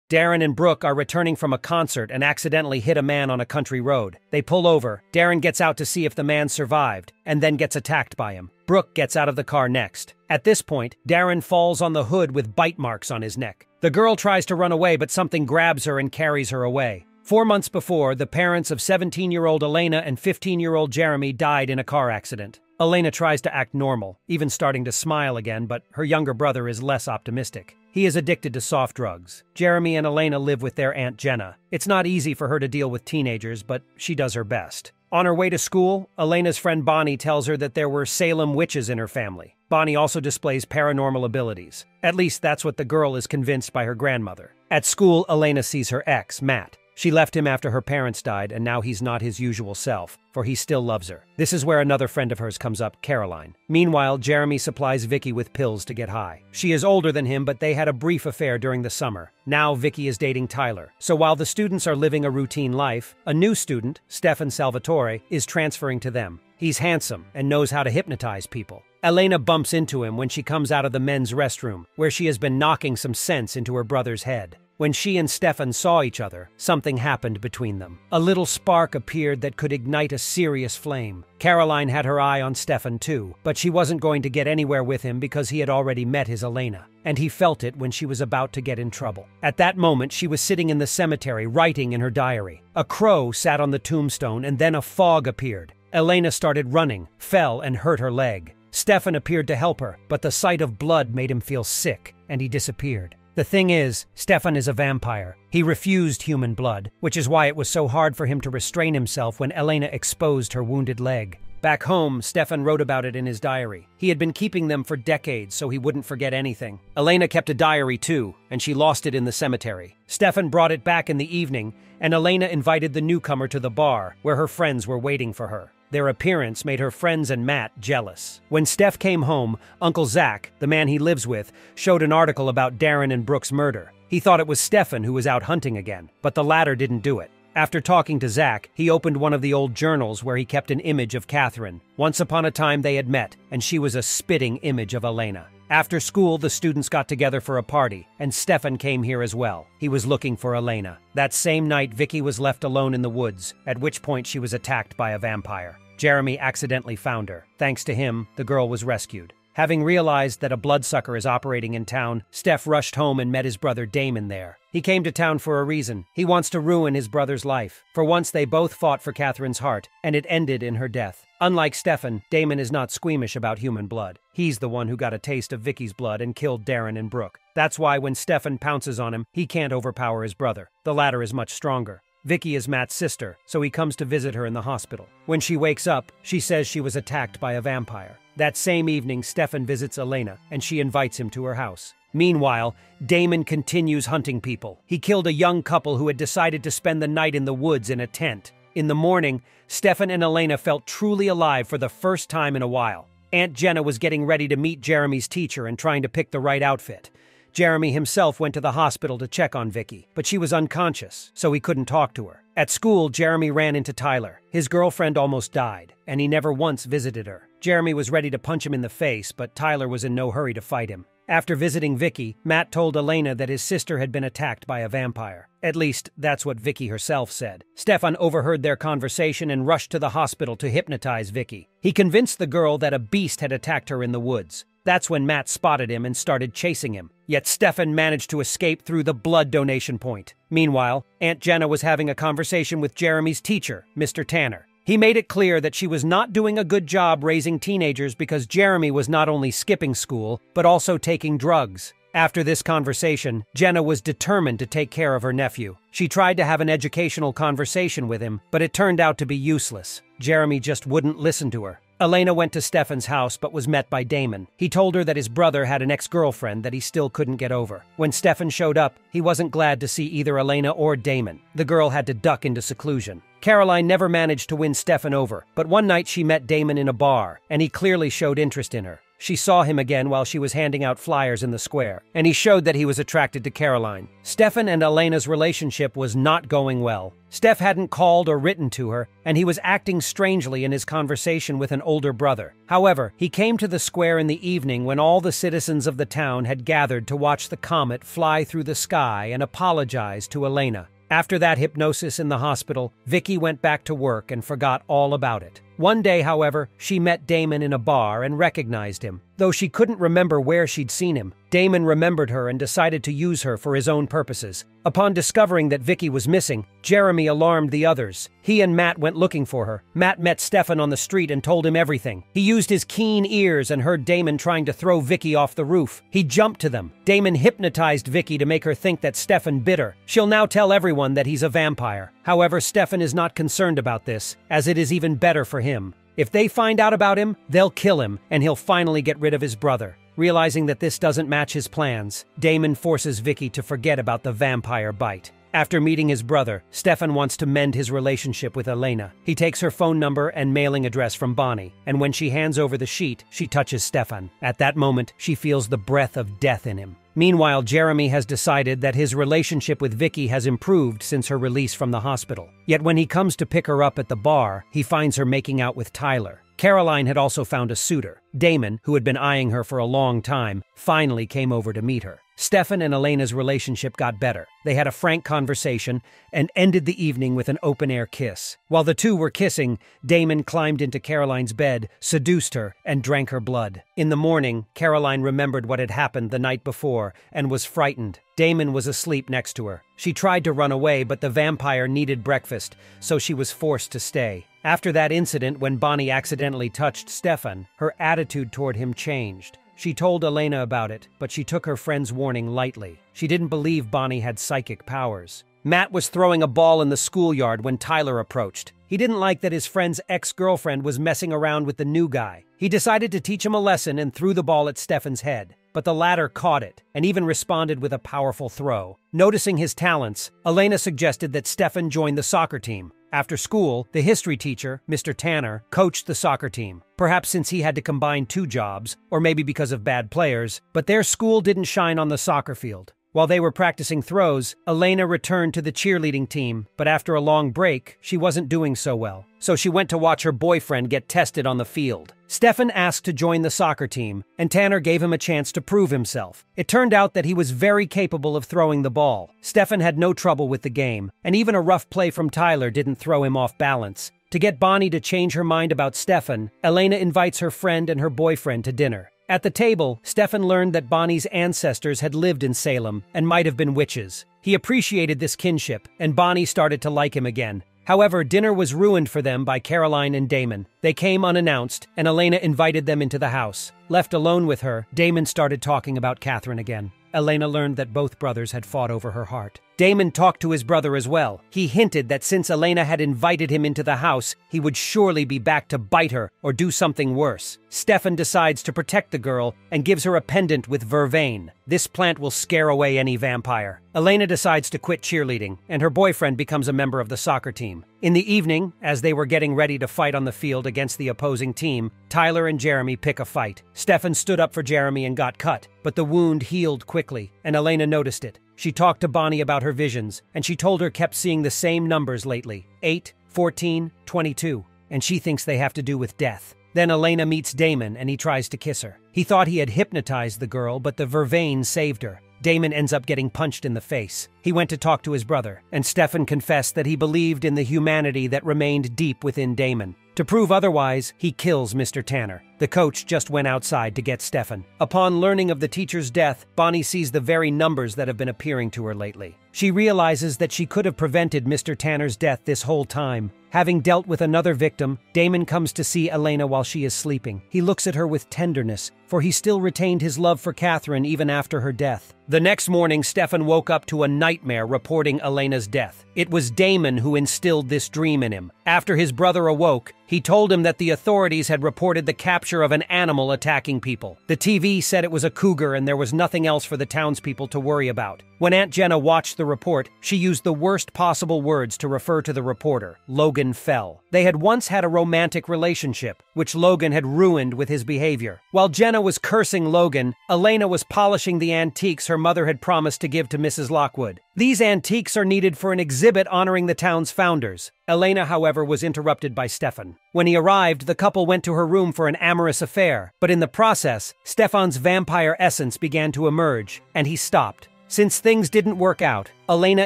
Darren and Brooke are returning from a concert and accidentally hit a man on a country road. They pull over. Darren gets out to see if the man survived, and then gets attacked by him. Brooke gets out of the car next. At this point, Darren falls on the hood with bite marks on his neck. The girl tries to run away, but something grabs her and carries her away. 4 months before, the parents of 17-year-old Elena and 15-year-old Jeremy died in a car accident. Elena tries to act normal, even starting to smile again, but her younger brother is less optimistic. He is addicted to soft drugs. Jeremy and Elena live with their Aunt Jenna. It's not easy for her to deal with teenagers, but she does her best. On her way to school, Elena's friend Bonnie tells her that there were Salem witches in her family. Bonnie also displays paranormal abilities. At least that's what the girl is convinced by her grandmother. At school, Elena sees her ex, Matt. She left him after her parents died, and now he's not his usual self, for he still loves her. This is where another friend of hers comes up, Caroline. Meanwhile, Jeremy supplies Vicky with pills to get high. She is older than him, but they had a brief affair during the summer. Now Vicky is dating Tyler. So while the students are living a routine life, a new student, Stefan Salvatore, is transferring to them. He's handsome and knows how to hypnotize people. Elena bumps into him when she comes out of the men's restroom, where she has been knocking some sense into her brother's head. When she and Stefan saw each other, something happened between them. A little spark appeared that could ignite a serious flame. Caroline had her eye on Stefan too, but she wasn't going to get anywhere with him because he had already met his Elena, and he felt it when she was about to get in trouble. At that moment, she was sitting in the cemetery, writing in her diary. A crow sat on the tombstone, and then a fog appeared. Elena started running, fell, and hurt her leg. Stefan appeared to help her, but the sight of blood made him feel sick, and he disappeared. The thing is, Stefan is a vampire. He refused human blood, which is why it was so hard for him to restrain himself when Elena exposed her wounded leg. Back home, Stefan wrote about it in his diary. He had been keeping them for decades so he wouldn't forget anything. Elena kept a diary too, and she lost it in the cemetery. Stefan brought it back in the evening, and Elena invited the newcomer to the bar, where her friends were waiting for her. Their appearance made her friends and Matt jealous. When Steph came home, Uncle Zach, the man he lives with, showed an article about Darren and Brooke's murder. He thought it was Stefan who was out hunting again, but the latter didn't do it. After talking to Zach, he opened one of the old journals where he kept an image of Catherine. Once upon a time they had met, and she was a spitting image of Elena. After school, the students got together for a party, and Stefan came here as well. He was looking for Elena. That same night, Vicky was left alone in the woods, at which point she was attacked by a vampire. Jeremy accidentally found her. Thanks to him, the girl was rescued. Having realized that a bloodsucker is operating in town, Steph rushed home and met his brother Damon there. He came to town for a reason. He wants to ruin his brother's life. For once, they both fought for Catherine's heart, and it ended in her death. Unlike Stefan, Damon is not squeamish about human blood. He's the one who got a taste of Vicky's blood and killed Darren and Brooke. That's why when Stefan pounces on him, he can't overpower his brother. The latter is much stronger. Vicky is Matt's sister, so he comes to visit her in the hospital. When she wakes up, she says she was attacked by a vampire. That same evening, Stefan visits Elena, and she invites him to her house. Meanwhile, Damon continues hunting people. He killed a young couple who had decided to spend the night in the woods in a tent. In the morning, Stefan and Elena felt truly alive for the first time in a while. Aunt Jenna was getting ready to meet Jeremy's teacher and trying to pick the right outfit. Jeremy himself went to the hospital to check on Vicky, but she was unconscious, so he couldn't talk to her. At school, Jeremy ran into Tyler. His girlfriend almost died, and he never once visited her. Jeremy was ready to punch him in the face, but Tyler was in no hurry to fight him. After visiting Vicky, Matt told Elena that his sister had been attacked by a vampire. At least, that's what Vicky herself said. Stefan overheard their conversation and rushed to the hospital to hypnotize Vicky. He convinced the girl that a beast had attacked her in the woods. That's when Matt spotted him and started chasing him. Yet Stefan managed to escape through the blood donation point. Meanwhile, Aunt Jenna was having a conversation with Jeremy's teacher, Mr. Tanner. He made it clear that she was not doing a good job raising teenagers because Jeremy was not only skipping school, but also taking drugs. After this conversation, Jenna was determined to take care of her nephew. She tried to have an educational conversation with him, but it turned out to be useless. Jeremy just wouldn't listen to her. Elena went to Stefan's house but was met by Damon. He told her that his brother had an ex-girlfriend that he still couldn't get over. When Stefan showed up, he wasn't glad to see either Elena or Damon. The girl had to duck into seclusion. Caroline never managed to win Stefan over, but one night she met Damon in a bar, and he clearly showed interest in her. She saw him again while she was handing out flyers in the square, and he showed that he was attracted to Caroline. Stefan and Elena's relationship was not going well. Steph hadn't called or written to her, and he was acting strangely in his conversation with an older brother. However, he came to the square in the evening when all the citizens of the town had gathered to watch the comet fly through the sky and apologize to Elena. After that hypnosis in the hospital, Vicky went back to work and forgot all about it. One day, however, she met Damon in a bar and recognized him. Though she couldn't remember where she'd seen him, Damon remembered her and decided to use her for his own purposes. Upon discovering that Vicky was missing, Jeremy alarmed the others. He and Matt went looking for her. Matt met Stefan on the street and told him everything. He used his keen ears and heard Damon trying to throw Vicky off the roof. He jumped to them. Damon hypnotized Vicky to make her think that Stefan bit her. She'll now tell everyone that he's a vampire. However, Stefan is not concerned about this, as it is even better for him. If they find out about him, they'll kill him, and he'll finally get rid of his brother. Realizing that this doesn't match his plans, Damon forces Vicky to forget about the vampire bite. After meeting his brother, Stefan wants to mend his relationship with Elena. He takes her phone number and mailing address from Bonnie, and when she hands over the sheet, she touches Stefan. At that moment, she feels the breath of death in him. Meanwhile, Jeremy has decided that his relationship with Vicky has improved since her release from the hospital. Yet when he comes to pick her up at the bar, he finds her making out with Tyler. Caroline had also found a suitor. Damon, who had been eyeing her for a long time, finally came over to meet her. Stefan and Elena's relationship got better. They had a frank conversation and ended the evening with an open-air kiss. While the two were kissing, Damon climbed into Caroline's bed, seduced her, and drank her blood. In the morning, Caroline remembered what had happened the night before and was frightened. Damon was asleep next to her. She tried to run away, but the vampire needed breakfast, so she was forced to stay. After that incident when Bonnie accidentally touched Stefan, her attitude toward him changed. She told Elena about it, but she took her friend's warning lightly. She didn't believe Bonnie had psychic powers. Matt was throwing a ball in the schoolyard when Tyler approached. He didn't like that his friend's ex-girlfriend was messing around with the new guy. He decided to teach him a lesson and threw the ball at Stefan's head. But the latter caught it, and even responded with a powerful throw. Noticing his talents, Elena suggested that Stefan join the soccer team. After school, the history teacher, Mr. Tanner, coached the soccer team. Perhaps since he had to combine two jobs, or maybe because of bad players, but their school didn't shine on the soccer field. While they were practicing throws, Elena returned to the cheerleading team, but after a long break, she wasn't doing so well. So she went to watch her boyfriend get tested on the field. Stefan asked to join the soccer team, and Tanner gave him a chance to prove himself. It turned out that he was very capable of throwing the ball. Stefan had no trouble with the game, and even a rough play from Tyler didn't throw him off balance. To get Bonnie to change her mind about Stefan, Elena invites her friend and her boyfriend to dinner. At the table, Stefan learned that Bonnie's ancestors had lived in Salem and might have been witches. He appreciated this kinship, and Bonnie started to like him again. However, dinner was ruined for them by Caroline and Damon. They came unannounced, and Elena invited them into the house. Left alone with her, Damon started talking about Catherine again. Elena learned that both brothers had fought over her heart. Damon talked to his brother as well. He hinted that since Elena had invited him into the house, he would surely be back to bite her or do something worse. Stefan decides to protect the girl and gives her a pendant with vervain. This plant will scare away any vampire. Elena decides to quit cheerleading, and her boyfriend becomes a member of the soccer team. In the evening, as they were getting ready to fight on the field against the opposing team, Tyler and Jeremy pick a fight. Stefan stood up for Jeremy and got cut, but the wound healed quickly, and Elena noticed it. She talked to Bonnie about her visions, and she told her kept seeing the same numbers lately, 8, 14, 22, and she thinks they have to do with death. Then Elena meets Damon, and he tries to kiss her. He thought he had hypnotized the girl, but the vervain saved her. Damon ends up getting punched in the face. He went to talk to his brother, and Stefan confessed that he believed in the humanity that remained deep within Damon. To prove otherwise, he kills Mr. Tanner. The coach just went outside to get Stefan. Upon learning of the teacher's death, Bonnie sees the very numbers that have been appearing to her lately. She realizes that she could have prevented Mr. Tanner's death this whole time. Having dealt with another victim, Damon comes to see Elena while she is sleeping. He looks at her with tenderness, for he still retained his love for Catherine even after her death. The next morning, Stefan woke up to a nightmare reporting Elena's death. It was Damon who instilled this dream in him. After his brother awoke, he told him that the authorities had reported the capture of an animal attacking people. The TV said it was a cougar and there was nothing else for the townspeople to worry about. When Aunt Jenna watched the report, she used the worst possible words to refer to the reporter, Logan Fell. They had once had a romantic relationship, which Logan had ruined with his behavior. While Jenna was cursing Logan, Elena was polishing the antiques her mother had promised to give to Mrs. Lockwood. These antiques are needed for an exhibit honoring the town's founders. Elena, however, was interrupted by Stefan. When he arrived, the couple went to her room for an amorous affair, but in the process, Stefan's vampire essence began to emerge, and he stopped. Since things didn't work out, Elena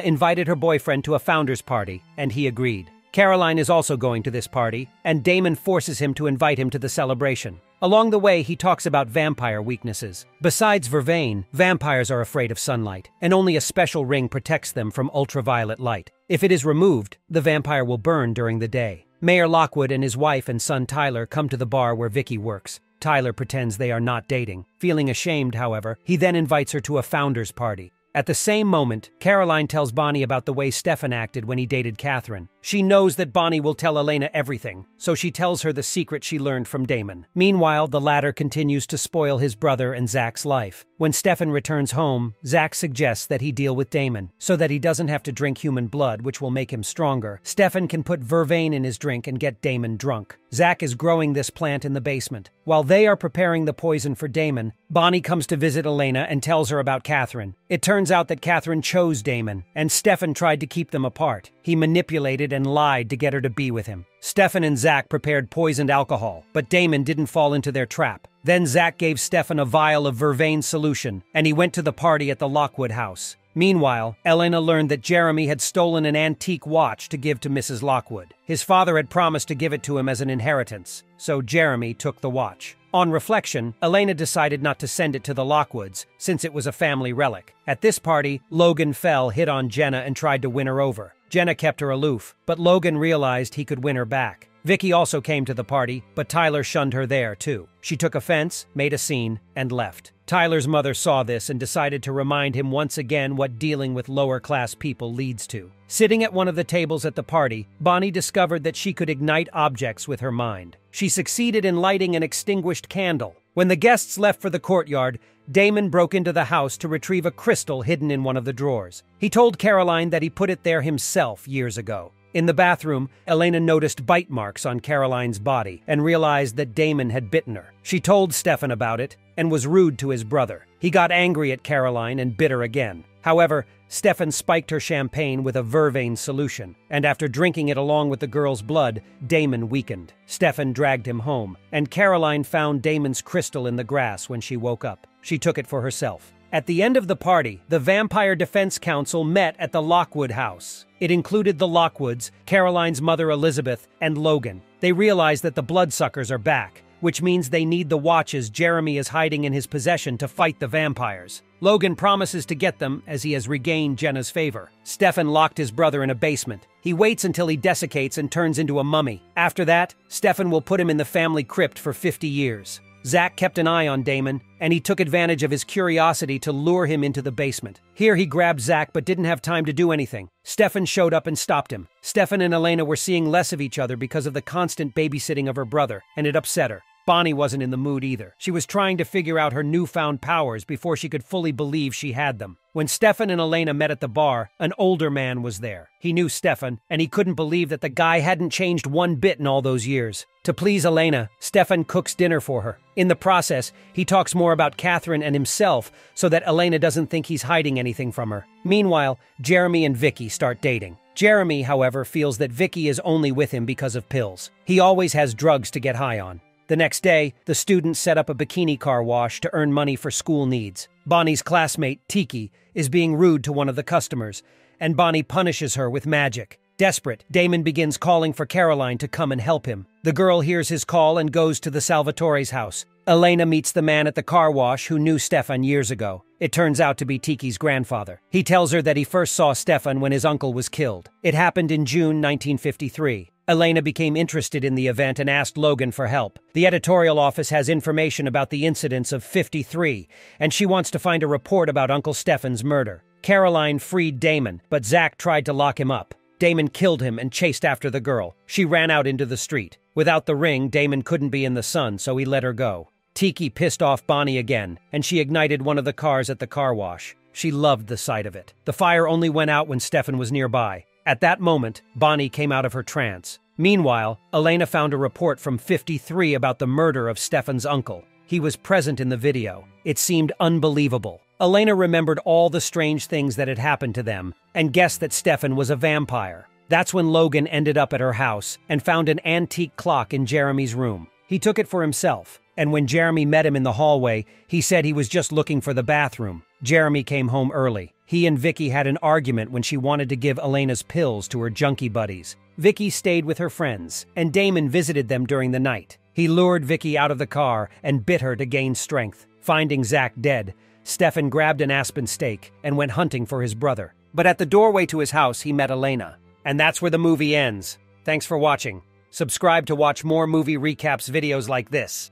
invited her boyfriend to a founders party, and he agreed. Caroline is also going to this party, and Damon forces him to invite him to the celebration. Along the way, he talks about vampire weaknesses. Besides vervain, vampires are afraid of sunlight, and only a special ring protects them from ultraviolet light. If it is removed, the vampire will burn during the day. Mayor Lockwood and his wife and son Tyler come to the bar where Vicky works. Tyler pretends they are not dating. Feeling ashamed, however, he then invites her to a founders party. At the same moment, Caroline tells Bonnie about the way Stefan acted when he dated Catherine. She knows that Bonnie will tell Elena everything, so she tells her the secret she learned from Damon. Meanwhile, the latter continues to spoil his brother and Zach's life. When Stefan returns home, Zach suggests that he deal with Damon, so that he doesn't have to drink human blood, which will make him stronger. Stefan can put vervain in his drink and get Damon drunk. Zach is growing this plant in the basement. While they are preparing the poison for Damon, Bonnie comes to visit Elena and tells her about Catherine. It turns out that Catherine chose Damon, and Stefan tried to keep them apart. He manipulated and lied to get her to be with him. Stefan and Zach prepared poisoned alcohol, but Damon didn't fall into their trap. Then Zach gave Stefan a vial of vervain solution, and he went to the party at the Lockwood house. Meanwhile, Elena learned that Jeremy had stolen an antique watch to give to Mrs. Lockwood. His father had promised to give it to him as an inheritance, so Jeremy took the watch. On reflection, Elena decided not to send it to the Lockwoods, since it was a family relic. At this party, Logan Fell hit on Jenna and tried to win her over. Jenna kept her aloof, but Logan realized he could win her back. Vicky also came to the party, but Tyler shunned her there, too. She took offense, made a scene, and left. Tyler's mother saw this and decided to remind him once again what dealing with lower-class people leads to. Sitting at one of the tables at the party, Bonnie discovered that she could ignite objects with her mind. She succeeded in lighting an extinguished candle. When the guests left for the courtyard, Damon broke into the house to retrieve a crystal hidden in one of the drawers. He told Caroline that he put it there himself years ago. In the bathroom, Elena noticed bite marks on Caroline's body and realized that Damon had bitten her. She told Stefan about it and was rude to his brother. He got angry at Caroline and bit her again. However, Stefan spiked her champagne with a vervain solution, and after drinking it along with the girl's blood, Damon weakened. Stefan dragged him home, and Caroline found Damon's crystal in the grass when she woke up. She took it for herself. At the end of the party, the Vampire Defense Council met at the Lockwood house. It included the Lockwoods, Caroline's mother Elizabeth, and Logan. They realized that the bloodsuckers are back, which means they need the watches Jeremy is hiding in his possession to fight the vampires. Logan promises to get them as he has regained Jenna's favor. Stefan locked his brother in a basement. He waits until he desiccates and turns into a mummy. After that, Stefan will put him in the family crypt for 50 years. Zach kept an eye on Damon, and he took advantage of his curiosity to lure him into the basement. Here he grabbed Zach but didn't have time to do anything. Stefan showed up and stopped him. Stefan and Elena were seeing less of each other because of the constant babysitting of her brother, and it upset her. Bonnie wasn't in the mood either. She was trying to figure out her newfound powers before she could fully believe she had them. When Stefan and Elena met at the bar, an older man was there. He knew Stefan, and he couldn't believe that the guy hadn't changed one bit in all those years. To please Elena, Stefan cooks dinner for her. In the process, he talks more about Catherine and himself so that Elena doesn't think he's hiding anything from her. Meanwhile, Jeremy and Vicky start dating. Jeremy, however, feels that Vicky is only with him because of pills. He always has drugs to get high on. The next day, the students set up a bikini car wash to earn money for school needs. Bonnie's classmate, Tiki, is being rude to one of the customers, and Bonnie punishes her with magic. Desperate, Damon begins calling for Caroline to come and help him. The girl hears his call and goes to the Salvatore's house. Elena meets the man at the car wash who knew Stefan years ago. It turns out to be Tiki's grandfather. He tells her that he first saw Stefan when his uncle was killed. It happened in June 1953. Elena became interested in the event and asked Logan for help. The editorial office has information about the incidents of '53, and she wants to find a report about Uncle Stefan's murder. Caroline freed Damon, but Zach tried to lock him up. Damon killed him and chased after the girl. She ran out into the street. Without the ring, Damon couldn't be in the sun, so he let her go. Tiki pissed off Bonnie again, and she ignited one of the cars at the car wash. She loved the sight of it. The fire only went out when Stefan was nearby. At that moment, Bonnie came out of her trance. Meanwhile, Elena found a report from 53 about the murder of Stefan's uncle. He was present in the video. It seemed unbelievable. Elena remembered all the strange things that had happened to them and guessed that Stefan was a vampire. That's when Logan ended up at her house and found an antique clock in Jeremy's room. He took it for himself, and when Jeremy met him in the hallway, he said he was just looking for the bathroom. Jeremy came home early. He and Vicky had an argument when she wanted to give Elena's pills to her junkie buddies. Vicky stayed with her friends, and Damon visited them during the night. He lured Vicky out of the car and bit her to gain strength. Finding Zach dead, Stefan grabbed an aspen stake and went hunting for his brother. But at the doorway to his house, he met Elena. And that's where the movie ends. Thanks for watching. Subscribe to watch more movie recaps videos like this.